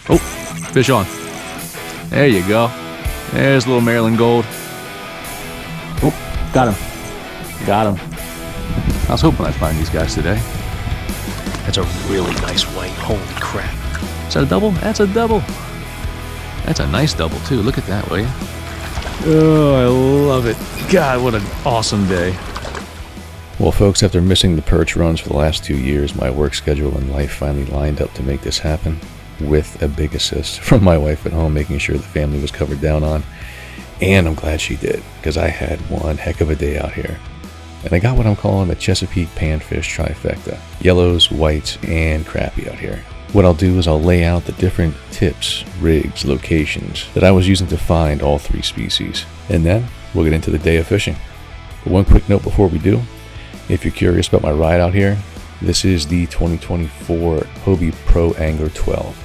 Oh, fish on. There you go. There's little Maryland gold. Oh, got him. Got him. I was hoping I'd find these guys today. That's a really nice white. Holy crap. Is that a double? That's a double. That's a nice double too. Look at that, will you? Oh, I love it. God, what an awesome day. Well, folks, after missing the perch runs for the last 2 years, my work schedule and life finally lined up to make this happen, with a big assist from my wife at home, making sure the family was covered down on. And I'm glad she did, because I had one heck of a day out here. And I got what I'm calling the Chesapeake panfish trifecta. Yellows, whites, and crappie out here. What I'll do is I'll lay out the different tips, rigs, locations that I was using to find all 3 species. And then we'll get into the day of fishing. But one quick note before we do. If you're curious about my ride out here, this is the 2024 Hobie Pro Angler 12.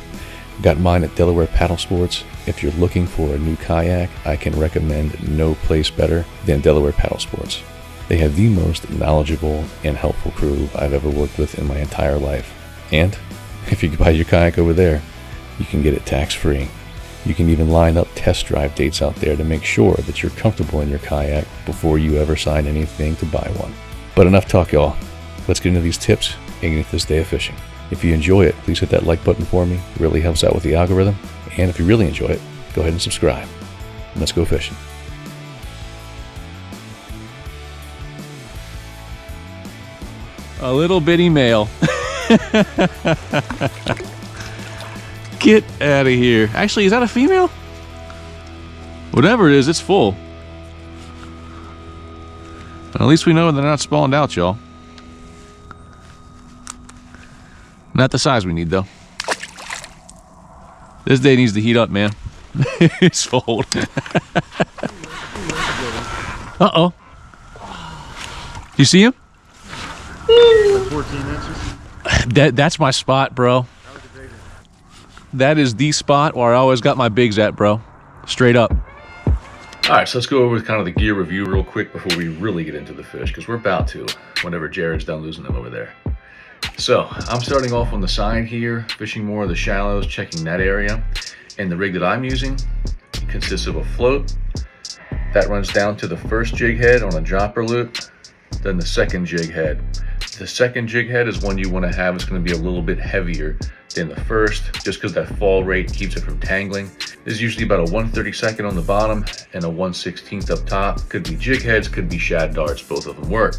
Got mine at Delaware Paddle Sports. If you're looking for a new kayak, I can recommend no place better than Delaware Paddle Sports. They have the most knowledgeable and helpful crew I've ever worked with in my entire life. And if you buy your kayak over there, you can get it tax-free. You can even line up test drive dates out there to make sure that you're comfortable in your kayak before you ever sign anything to buy one. But enough talk, y'all. Let's get into these tips and get into this day of fishing. If you enjoy it, please hit that like button for me. It really helps out with the algorithm. And if you really enjoy it, go ahead and subscribe. Let's go fishing. A little bitty male. Get out of here. Actually, is that a female? Whatever it is, it's full. At least we know they're not spawned out, y'all. Not the size we need, though. This day needs to heat up, man. It's full. Uh-oh. You see him? 14 inches. That's my spot, bro. That is the spot where I always got my bigs at, bro. Straight up. All right, so let's go over kind of the gear review real quick before we really get into the fish, because we're about to, whenever Jared's done losing them over there. So I'm starting off on the side here, fishing more of the shallows, checking that area. And the rig that I'm using consists of a float that runs down to the first jig head on a dropper loop, then the second jig head. The second jig head is one you want to have. It's going to be a little bit heavier than the first, just because that fall rate keeps it from tangling. There's usually about a 1/32 on the bottom and a 1/16 up top. Could be jig heads, could be shad darts, both of them work.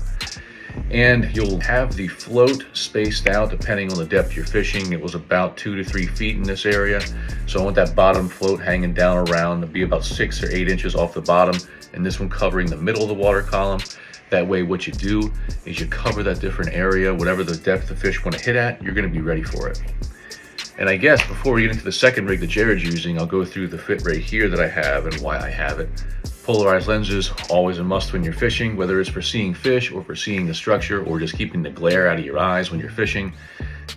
And you'll have the float spaced out depending on the depth you're fishing. It was about 2 to 3 feet in this area. So I want that bottom float hanging down around to be about 6 or 8 inches off the bottom, and this one covering the middle of the water column. That way what you do is you cover that different area, whatever the depth the fish want to hit at, you're going to be ready for it. And I guess before we get into the second rig that Jared's using, I'll go through the fit right here that I have and why I have it. Polarized lenses, always a must when you're fishing, whether it's for seeing fish or for seeing the structure or just keeping the glare out of your eyes when you're fishing.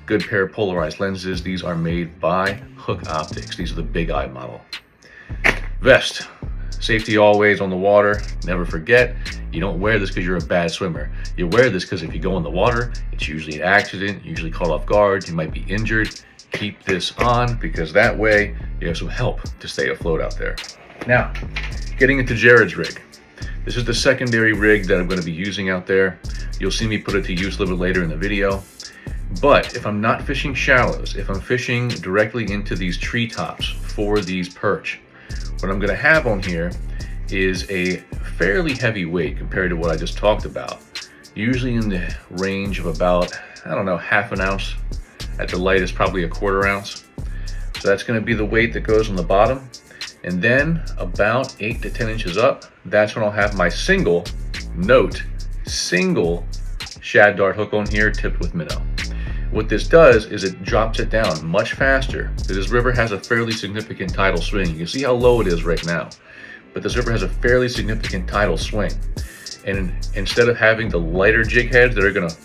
Good pair of polarized lenses. These are made by Hook Optics. These are the big eye model. Vest. Safety always on the water. Never forget, you don't wear this because you're a bad swimmer. You wear this because if you go in the water, it's usually an accident, usually caught off guard, you might be injured. Keep this on because that way you have some help to stay afloat out there. Now, getting into Jared's rig. This is the secondary rig that I'm going to be using out there. You'll see me put it to use a little bit later in the video. But if I'm not fishing shallows, if I'm fishing directly into these treetops for these perch, what I'm going to have on here is a fairly heavy weight compared to what I just talked about. Usually in the range of about, I don't know, half an ounce. At the lightest, probably a 1/4 ounce. So that's going to be the weight that goes on the bottom. And then about 8 to 10 inches up, that's when I'll have my single shad dart hook on here tipped with minnow. What this does is it drops it down much faster. This river has a fairly significant tidal swing. You can see how low it is right now, but this river has a fairly significant tidal swing. And instead of having the lighter jig heads that are going to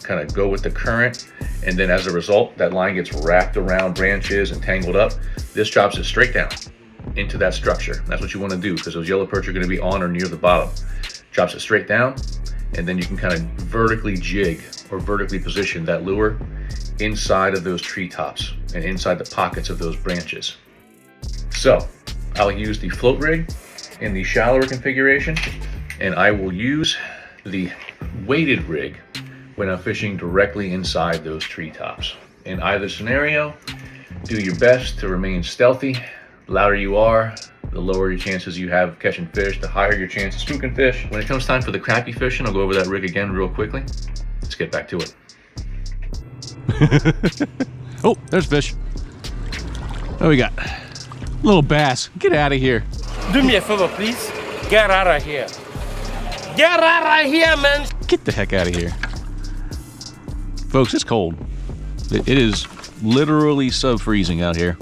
kind of go with the current, and then as a result that line gets wrapped around branches and tangled up, this drops it straight down into that structure. That's what you want to do because those yellow perch are going to be on or near the bottom. Drops it straight down, and then you can kind of vertically jig or vertically position that lure inside of those treetops and inside the pockets of those branches. So I'll use the float rig in the shallower configuration, and I will use the weighted rig when I'm fishing directly inside those treetops. In either scenario, do your best to remain stealthy. The louder you are, the lower your chances you have of catching fish, the higher your chance of spooking fish. When it comes time for the crappie fishing, I'll go over that rig again real quickly. Let's get back to it. Oh, there's fish. What do we got? Little bass. Get out of here. Do me a favor, please. Get out of here. Get out of here, man. Get the heck out of here. Folks, it's cold. It is literally sub-freezing out here.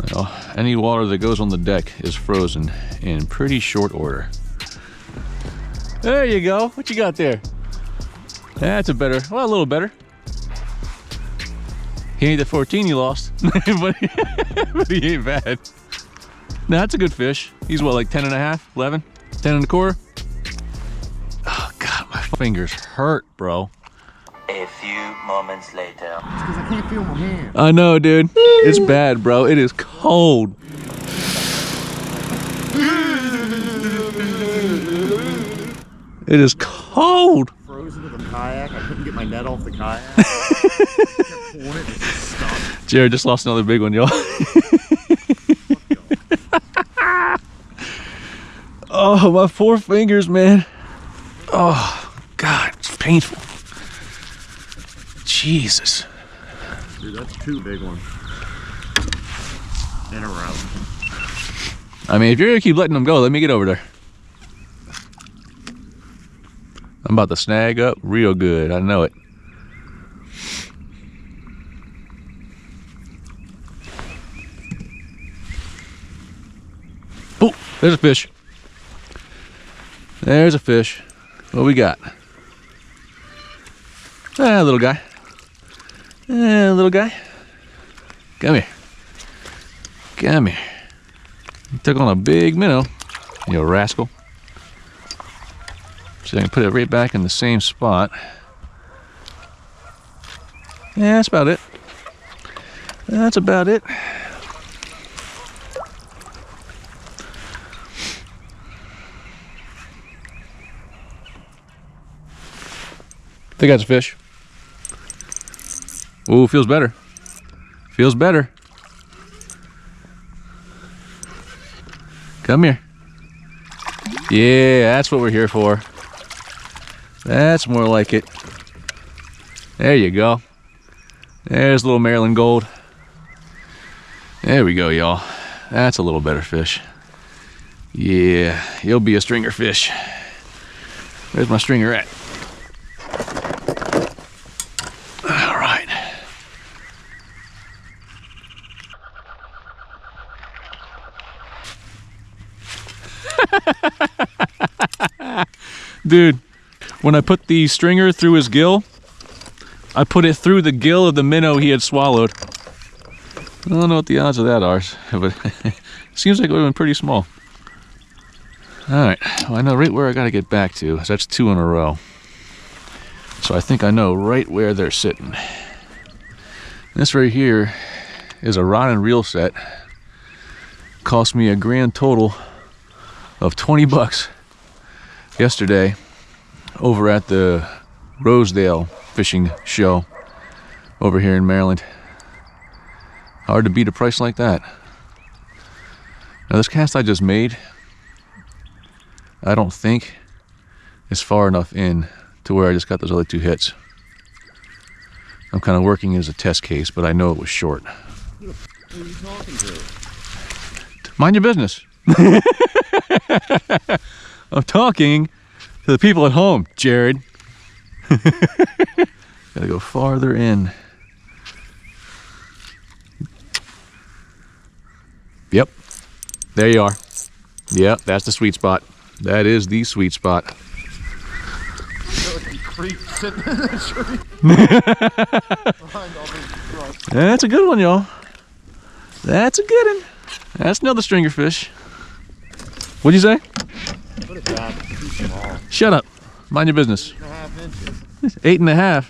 You know, any water that goes on the deck is frozen in pretty short order. There you go. What you got there? That's a better, well, a little better. He ain't the 14 you lost, but he ain't bad. No, that's a good fish. He's what, like 10 and a half, 11, 10 and a quarter? Oh God, my fingers hurt, bro. A few moments later. Because I can't feel my hand. I know, dude. It's bad, bro. It is cold. It is cold. Frozen to the kayak. I couldn't get my net off the kayak. I kept pulling it and it just stopped. Jared just lost another big one, y'all. Oh, my 4 fingers, man. Oh, God, it's painful. Jesus. Dude, that's 2 big ones in a row. I mean, if you're gonna keep letting them go, let me get over there. I'm about to snag up real good. I know it. Oh, there's a fish. There's a fish. What we got? Ah, little guy. Ah, little guy. Come here. Come here. You took on a big minnow, you rascal. So I can put it right back in the same spot. Yeah, that's about it. That's about it. I think that's a fish. Ooh, feels better. Feels better. Come here. Yeah, that's what we're here for. That's more like it. There you go. There's a little Maryland gold. There we go, y'all. That's a little better fish. Yeah, you'll be a stringer fish. Where's my stringer at? All right. Dude, when I put the stringer through his gill, I put it through the gill of the minnow he had swallowed. I don't know what the odds of that are, but it seems like it would have been pretty small. Alright, well, I know right where I gotta get back to. That's 2 in a row. So I think I know right where they're sitting. This right here is a rod and reel set. Cost me a grand total of 20 bucks yesterday over at the Rosedale fishing show over here in Maryland. Hard to beat a price like that. Now this cast I just made, I don't think is far enough in to where I just got those other 2 hits. I'm kind of working it as a test case, but I know it was short. Who are you talking to? Mind your business. I'm talking to the people at home, Jared. Gotta go farther in. Yep. There you are. Yep, that's the sweet spot. That is the sweet spot. That's a good one, y'all. That's a good one. That's another stringer fish. What'd you say? Put it back. It's too small. Shut up. Mind your business. 8.5 inches. 8.5.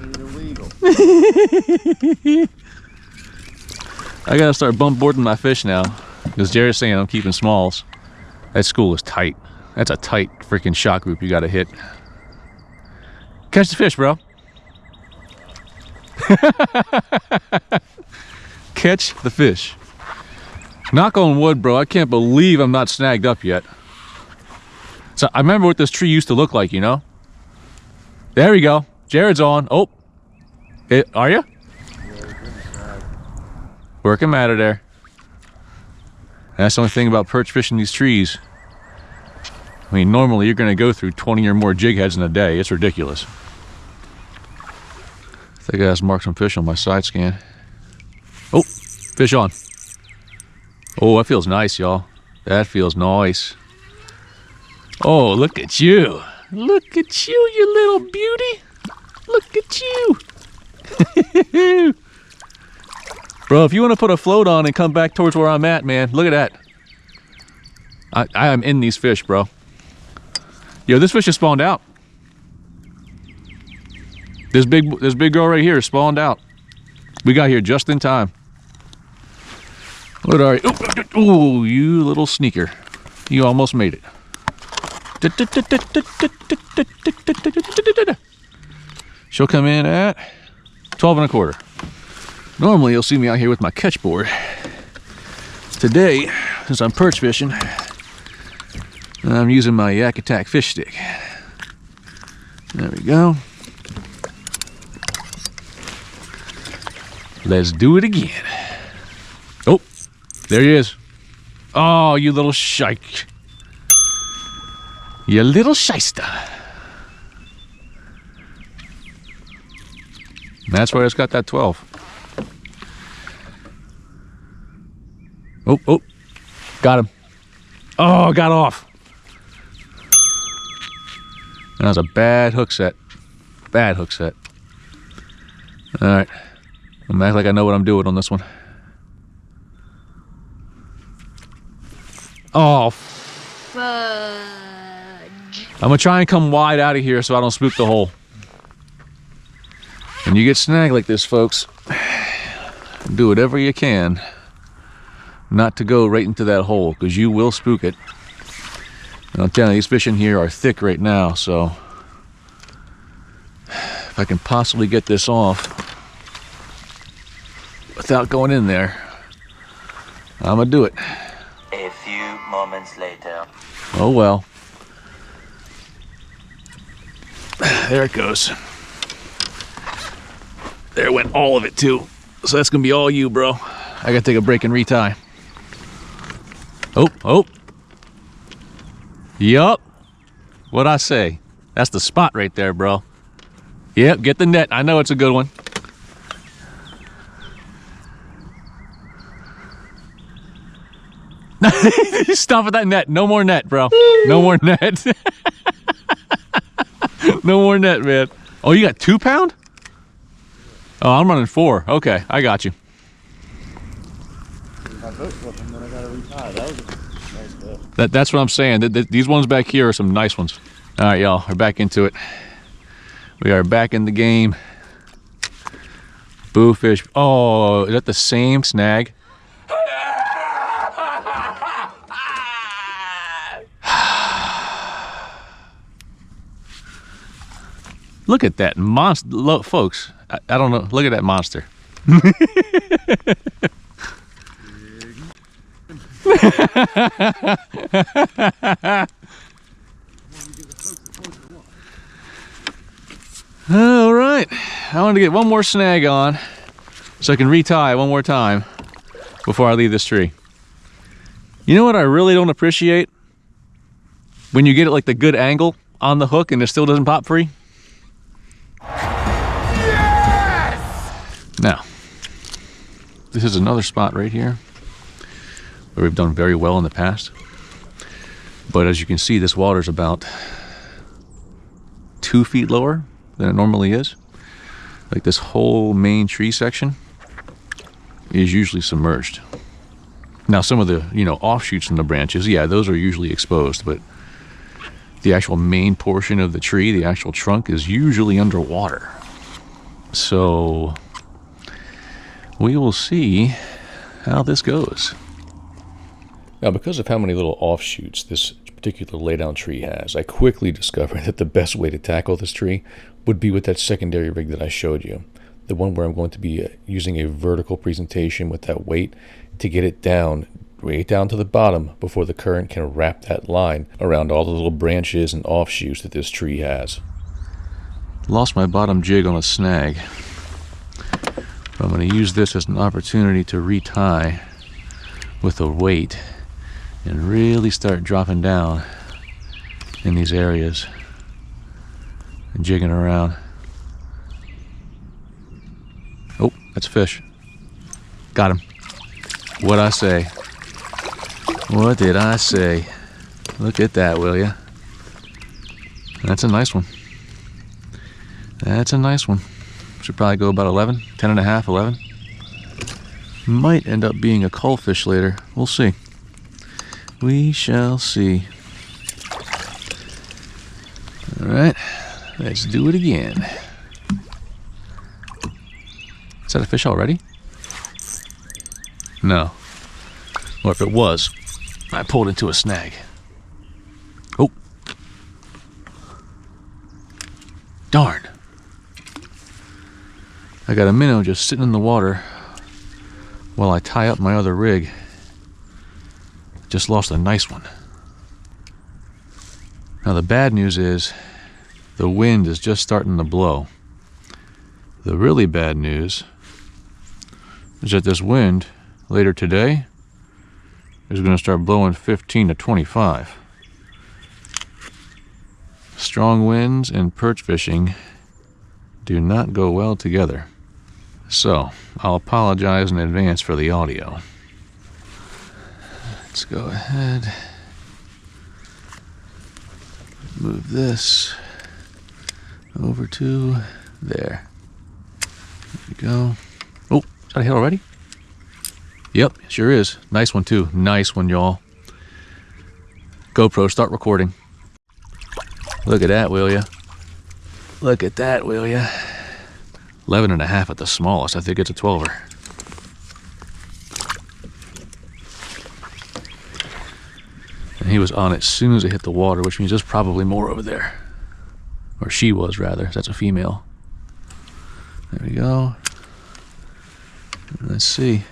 Ain't illegal. I gotta start bump boarding my fish now, because Jared's saying I'm keeping smalls. That school is tight. That's a tight freaking shot group you gotta hit. Catch the fish, bro. Catch the fish. Knock on wood, bro. I can't believe I'm not snagged up yet. So I remember what this tree used to look like, you know? There we go. Jared's on. Oh. Are you? Working matter there. That's the only thing about perch fishing these trees. I mean, normally you're going to go through 20 or more jig heads in a day. It's ridiculous. I think I just marked some fish on my side scan. Oh, fish on. Oh, that feels nice, y'all. That feels nice. Oh, look at you. Look at you, you little beauty. Look at you. Bro, if you want to put a float on and come back towards where I'm at, man, look at that. I am in these fish, bro. Yo, this fish is spawned out. This big girl right here is spawned out. We got here just in time. What are you? Ooh, you little sneaker. You almost made it. She'll come in at 12 1/4. Normally you'll see me out here with my catch board. Today, since I'm perch fishing, I'm using my Yak Attack fish stick. There we go. Let's do it again. Oh, there he is. Oh, you little shike. You little shyster. That's why it's got that 12. Oh, oh, got him. Oh, got off. That was a bad hook set. Bad hook set. All right. I'm acting like I know what I'm doing on this one. Oh, fudge. I'm gonna try and come wide out of here so I don't spook the hole. When you get snagged like this, folks, do whatever you can not to go right into that hole, because you will spook it. And I'm telling you, these fish in here are thick right now, so if I can possibly get this off without going in there, I'm gonna do it. A few moments later. Oh well. There it goes. There went all of it too. So that's gonna be all you, bro. I gotta take a break and retie. Oh, oh. Yup. What'd I say? That's the spot right there, bro. Yep, get the net. I know it's a good one. Stop at that net. No more net, bro. No more net. No more net, man. Oh, you got 2 pound? Oh, I'm running 4. Okay, I got you. My boat slipped and then I gotta retie. That was a nice fish. That's what I'm saying. These ones back here are some nice ones. All right, y'all, we're back into it. We are back in the game. Boo fish. Oh, is that the same snag? Look at that monster. Look, folks, I don't know. Look at that monster. All right. I want to get one more snag on so I can retie one more time before I leave this tree. You know what I really don't appreciate? When you get it like the good angle on the hook and it still doesn't pop free. Now, this is another spot right here where we've done very well in the past. But as you can see, this water is about 2 feet lower than it normally is. Like this whole main tree section is usually submerged. Now some of the, you know, offshoots from the branches, yeah, those are usually exposed, but the actual main portion of the tree, the actual trunk, is usually underwater. So we will see how this goes. Now, because of how many little offshoots this particular laydown tree has, I quickly discovered that the best way to tackle this tree would be with that secondary rig that I showed you. The one where I'm going to be using a vertical presentation with that weight to get it down, way down to the bottom before the current can wrap that line around all the little branches and offshoots that this tree has. Lost my bottom jig on a snag. I'm going to use this as an opportunity to retie with a weight and really start dropping down in these areas and jigging around. Oh, that's a fish. Got him. What'd I say? What did I say? Look at that, will ya? That's a nice one. That's a nice one. Should probably go about 11, 10 and a half, 11. Might end up being a cullfish later. We'll see. We shall see. All right, let's do it again. Is that a fish already? No. Or if it was, I pulled into a snag. Oh. Darn. I got a minnow just sitting in the water while I tie up my other rig. Just lost a nice one. Now the bad news is the wind is just starting to blow. The really bad news is that this wind later today is going to start blowing 15 to 25. Strong winds and perch fishing do not go well together. So I'll apologize in advance for the audio. Let's go ahead, move this over to there. There we go. Oh, is that a hit already? Yep, sure is. Nice one too. Nice one, y'all. GoPro, start recording. Look at that, will ya? Look at that, will ya? 11 and a half at the smallest. I think it's a 12er. And he was on it as soon as it hit the water, which means there's probably more over there. Or she was, rather. That's a female. There we go. Let's see.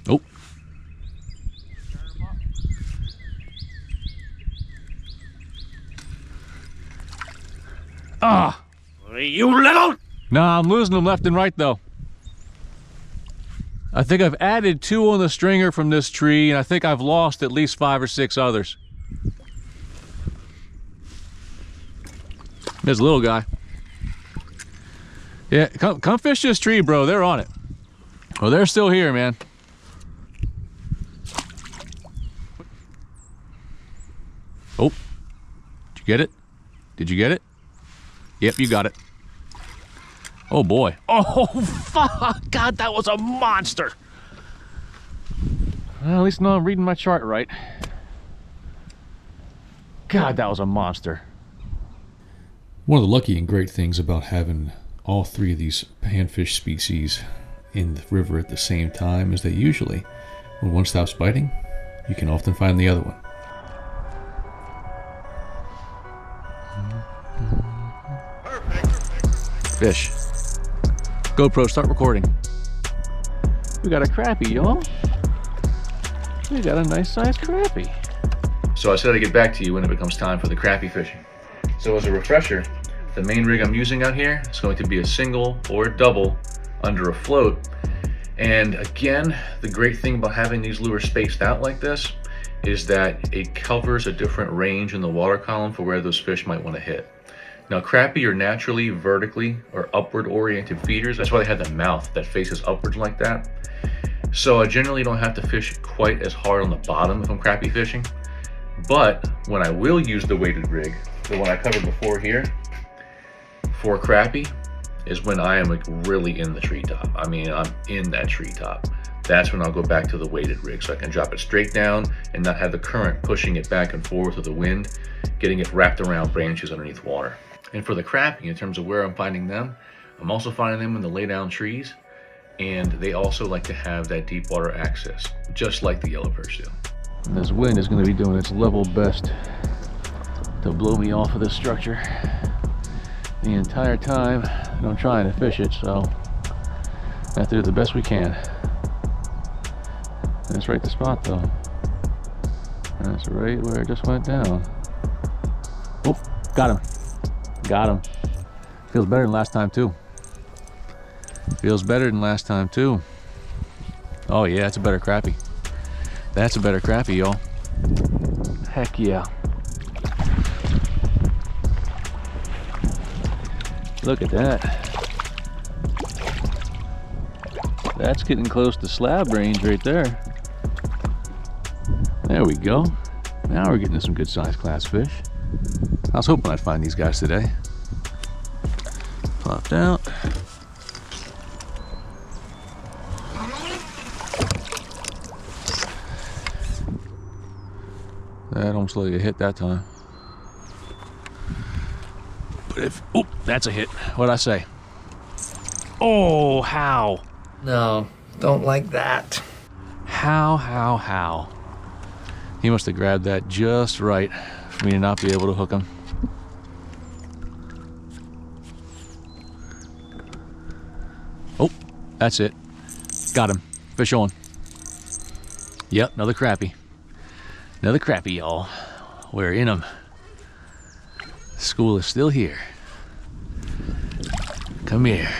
Oh. Ah! You little... Nah, I'm losing them left and right, though. I think I've added 2 on the stringer from this tree, and I think I've lost at least 5 or 6 others. There's a little guy. Yeah, come fish this tree, bro. They're on it. Well, they're still here, man. Oh, did you get it? Did you get it? Yep, you got it. Oh boy. Oh, fuck. God, that was a monster. Well, at least now I'm reading my chart right. God, that was a monster. One of the lucky and great things about having all 3 of these panfish species in the river at the same time is that usually when one stops biting, you can often find the other one. Fish. GoPro, start recording. We got a crappie, y'all. We got a nice sized crappie. So I said I'd get back to you when it becomes time for the crappie fishing. So as a refresher, the main rig I'm using out here is going to be a single or a double under a float. And again, the great thing about having these lures spaced out like this is that it covers a different range in the water column for where those fish might want to hit. Now, crappie are naturally vertically or upward oriented feeders. That's why they have the mouth that faces upwards like that. So I generally don't have to fish quite as hard on the bottom if I'm crappie fishing. But when I will use the weighted rig, the one I covered before here, for crappie, is when I am like really in the treetop. I mean, I'm in that treetop. That's when I'll go back to the weighted rig so I can drop it straight down and not have the current pushing it back and forth with the wind, getting it wrapped around branches underneath water. And for the crappie, in terms of where I'm finding them, I'm also finding them in the lay down trees. and they also like to have that deep water access, just like the yellow perch do. This wind is going to be doing its level best to blow me off of this structure the entire time that I'm trying to fish it, so I have to do the best we can. That's right, the spot though. That's right where it just went down. Oh, got him. Got him. Feels better than last time too. Feels better than last time too. Oh yeah, it's a better crappie. That's a better crappie, y'all. Heck yeah. Look at that. That's getting close to slab range right there. There we go. Now we're getting to some good sized class fish. I was hoping I'd find these guys today. Popped out. That almost let you hit that time. But if, oh, that's a hit. What'd I say? Oh, how? No, don't like that. How? He must have grabbed that just right for me to not be able to hook him. Oh, that's it. Got him. Fish on. Yep, another crappie. Another crappie, y'all. We're in them. School is still here. Come here.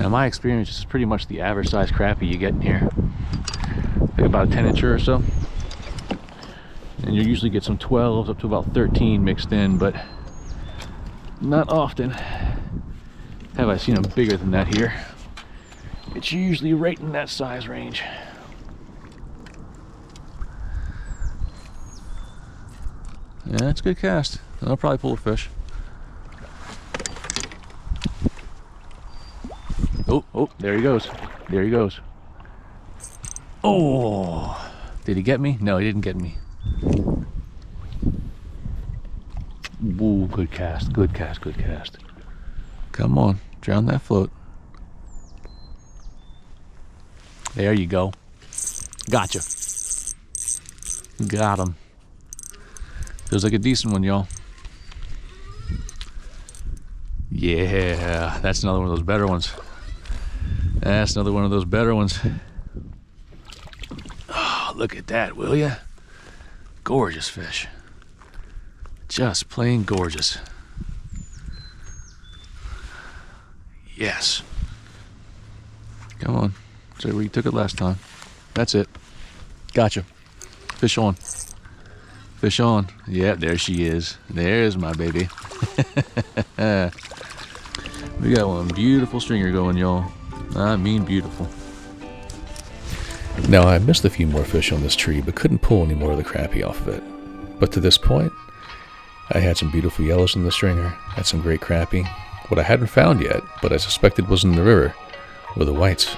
Now, my experience is pretty much the average size crappie you get in here. Like about a 10-incher or so. And you usually get some 12s up to about 13 mixed in, but not often have I seen them bigger than that here. It's usually right in that size range. Yeah, that's a good cast. I'll probably pull a fish. Oh, there he goes. There he goes. Oh, did he get me? No, he didn't get me. Ooh, good cast, good cast, good cast. Come on, drown that float. There you go. Gotcha. Got him. Feels like a decent one, y'all. Yeah, that's another one of those better ones. That's another one of those better ones. Oh, look at that, will ya? Gorgeous fish. Just plain gorgeous. Yes. Come on. So we took it last time. That's it. Gotcha. Fish on. Fish on. Yeah, there she is. There's my baby. We got one beautiful stringer going, y'all. I mean beautiful. Now, I missed a few more fish on this tree, but couldn't pull any more of the crappie off of it. But to this point, I had some beautiful yellows in the stringer, had some great crappie. What I hadn't found yet, but I suspected was in the river, were the whites.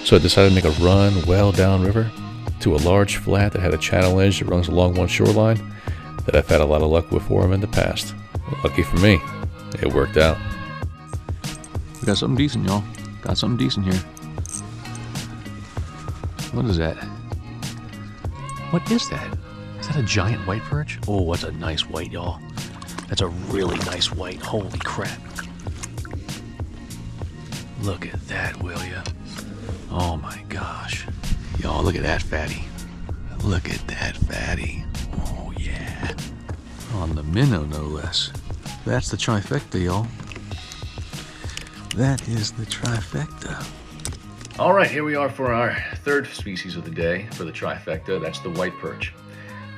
So I decided to make a run well downriver to a large flat that had a channel edge that runs along one shoreline that I've had a lot of luck with for them in the past. Lucky for me, it worked out. We got something decent, y'all. Got something decent here. What is that? What is that? Is that a giant white perch? Oh, what's a nice white, y'all. That's a really nice white. Holy crap. Look at that, will ya? Oh my gosh. Y'all, look at that fatty. Look at that fatty. Oh yeah. On the minnow, no less. That's the trifecta, y'all. That is the trifecta. All right, here we are for our third species of the day for the trifecta. That's the white perch.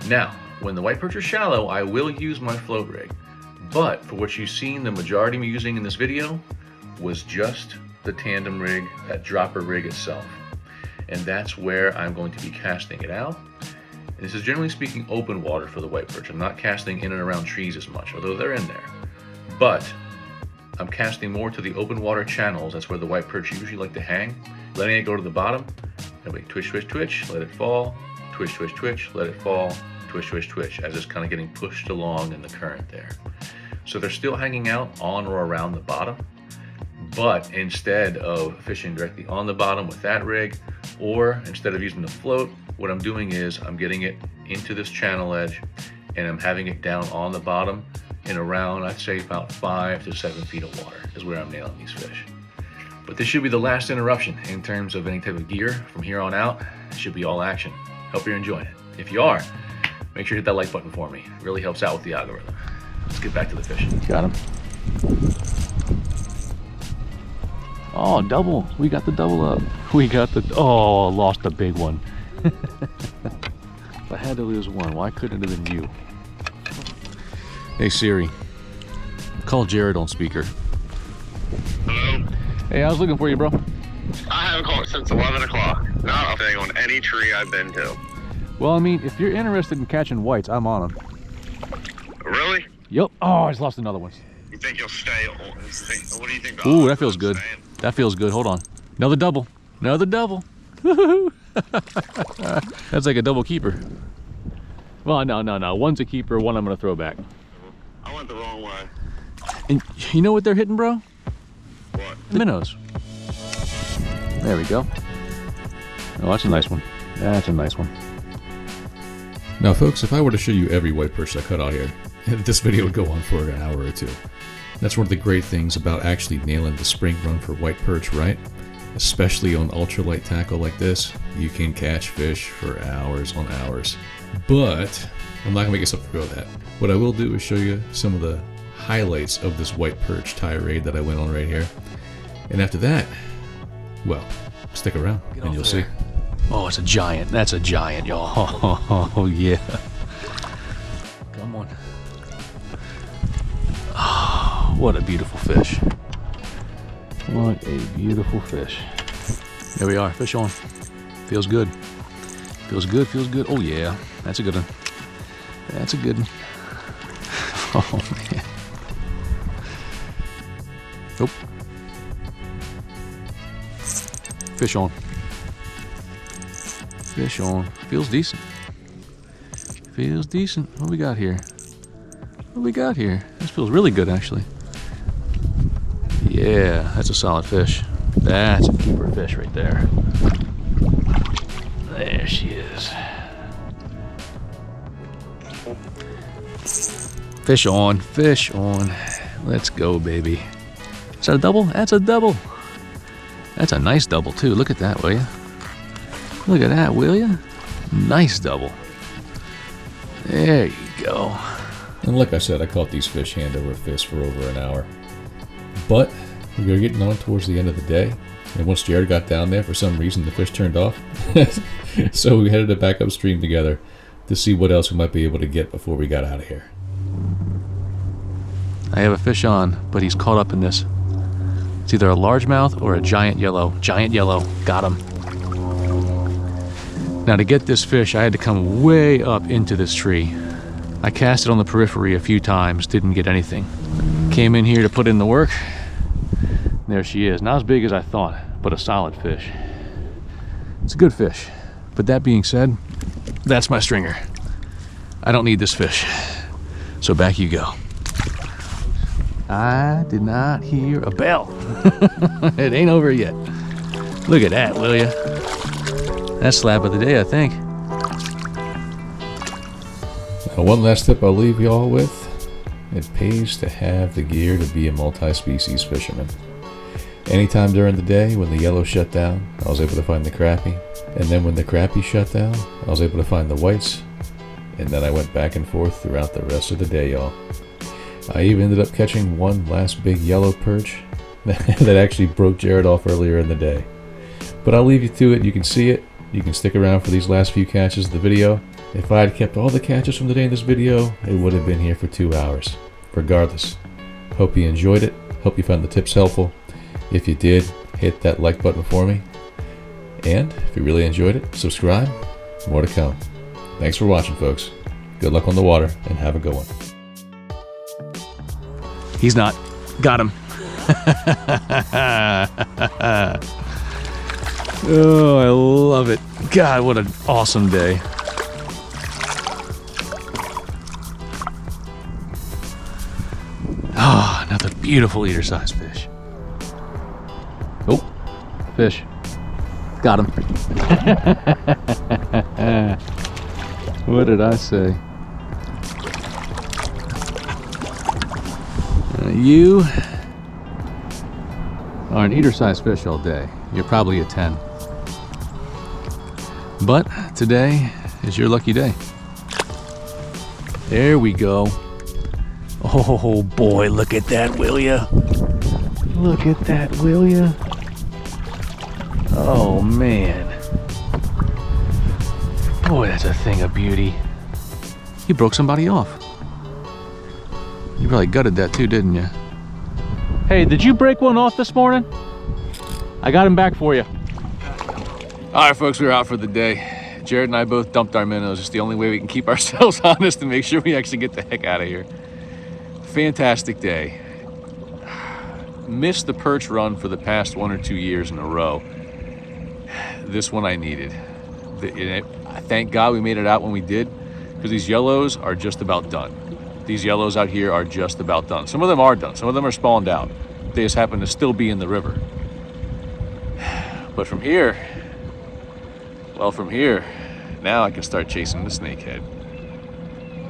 Now, when the white perch are shallow, I will use my float rig. But for what you've seen, the majority of me using in this video was just the tandem rig, that dropper rig itself. And that's where I'm going to be casting it out. And this is generally speaking open water for the white perch. I'm not casting in and around trees as much, although they're in there. But I'm casting more to the open water channels. That's where the white perch usually like to hang. Letting it go to the bottom, and we twitch, twitch, twitch, let it fall, twitch, twitch, twitch, let it fall, twitch, twitch, twitch, as it's kind of getting pushed along in the current there. So they're still hanging out on or around the bottom, But instead of fishing directly on the bottom with that rig, or instead of using the float, what I'm doing is I'm getting it into this channel edge and I'm having it down on the bottom in around, I'd say about 5 to 7 feet of water is where I'm nailing these fish. But this should be the last interruption in terms of any type of gear. From here on out, it should be all action. Hope you're enjoying it. If you are, make sure you hit that like button for me. It really helps out with the algorithm. Let's get back to the fishing. Got him. Oh, double. We got the double up. We got the, oh, lost a big one. If I had to lose one, why couldn't it have been you? Hey Siri, call Jared on speaker. Hello? Hey, I was looking for you, bro. I haven't called since 11 o'clock. Not a thing on any tree I've been to. Well, I mean, if you're interested in catching whites, I'm on them. Really? Yep. Oh, I just lost another one. You think you'll stay on? What do you think? Ooh, that feels good. That feels good. Hold on. Another double. Another double. That's like a double keeper. Well, no. One's a keeper, one I'm going to throw back. I went the wrong way. And you know what they're hitting, bro? What? Minnows. There we go. Oh, that's a nice one. That's a nice one. Now folks, if I were to show you every white perch I caught out here, this video would go on for an hour or two. That's one of the great things about actually nailing the spring run for white perch, right? Especially on ultralight tackle like this, you can catch fish for hours on hours. But I'm not gonna make us up for that. What I will do is show you some of the highlights of this white perch tirade that I went on right here. And after that, well, stick around and you'll see. Oh, it's a giant. That's a giant, y'all. Oh, yeah. Come on. Oh, what a beautiful fish. What a beautiful fish. There we are. Fish on. Feels good. Feels good. Feels good. Oh, yeah. That's a good one. That's a good one. Oh, man. Nope. Fish on. Fish on. Feels decent. Feels decent. What we got here? What we got here? This feels really good, actually. Yeah, that's a solid fish. That's a keeper fish right there. There she is. Fish on. Fish on. Let's go, baby. Is that a double? That's a double. That's a nice double, too. Look at that, will you? Look at that, will you? Nice double. There you go. And like I said, I caught these fish hand over fist for over an hour. But we were getting on towards the end of the day, and once Jared got down there, for some reason the fish turned off. So we headed back upstream together to see what else we might be able to get before we got out of here. I have a fish on, but he's caught up in this. It's either a largemouth or a giant yellow. Giant yellow. Got him. Now to get this fish, I had to come way up into this tree. I cast it on the periphery a few times, didn't get anything. Came in here to put in the work. There she is. Not as big as I thought, but a solid fish. It's a good fish. But that being said, that's my stringer. I don't need this fish. So back you go. I did not hear a bell. It ain't over yet. Look at that, will ya? That's slab of the day, I think. Now, one last tip I'll leave y'all with. It pays to have the gear to be a multi-species fisherman. Anytime during the day when the yellow shut down, I was able to find the crappie. And then when the crappie shut down, I was able to find the whites. And then I went back and forth throughout the rest of the day, y'all. I even ended up catching one last big yellow perch that actually broke Jared off earlier in the day. But I'll leave you to it. You can see it. You can stick around for these last few catches of the video. If I had kept all the catches from the day in this video, it would have been here for 2 hours. Regardless, hope you enjoyed it. Hope you found the tips helpful. If you did, hit that like button for me. And if you really enjoyed it, subscribe. More to come. Thanks for watching, folks. Good luck on the water, and have a good one. He's not. Got him. Oh, I love it. God, what an awesome day. Oh, another beautiful eater-sized fish. fish. Got him. What did I say? You are an eater-sized fish all day. You're probably a 10. But today is your lucky day. There we go. Oh boy, look at that, will ya? Look at that, will ya? Oh man. Boy, that's a thing of beauty. You broke somebody off. You probably gutted that too, didn't you? Hey, did you break one off this morning? I got him back for you. All right, folks, we're out for the day. Jared and I both dumped our minnows. It's the only way we can keep ourselves honest and make sure we actually get the heck out of here. Fantastic day. Missed the perch run for the past 1 or 2 years in a row. This one I needed. Thank God we made it out when we did, because these yellows are just about done. These yellows out here are just about done. Some of them are done. Some of them are spawned out. They just happen to still be in the river. But from here, well, from here, now I can start chasing the snakehead.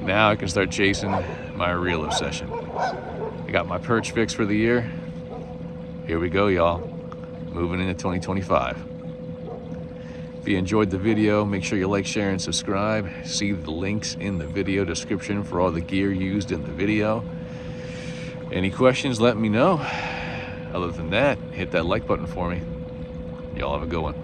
Now I can start chasing my real obsession. I got my perch fixed for the year. Here we go, y'all. Moving into 2025. If you enjoyed the video, make sure you like, share, and subscribe. See the links in the video description for all the gear used in the video. Any questions, let me know. Other than that, hit that like button for me. Y'all have a good one.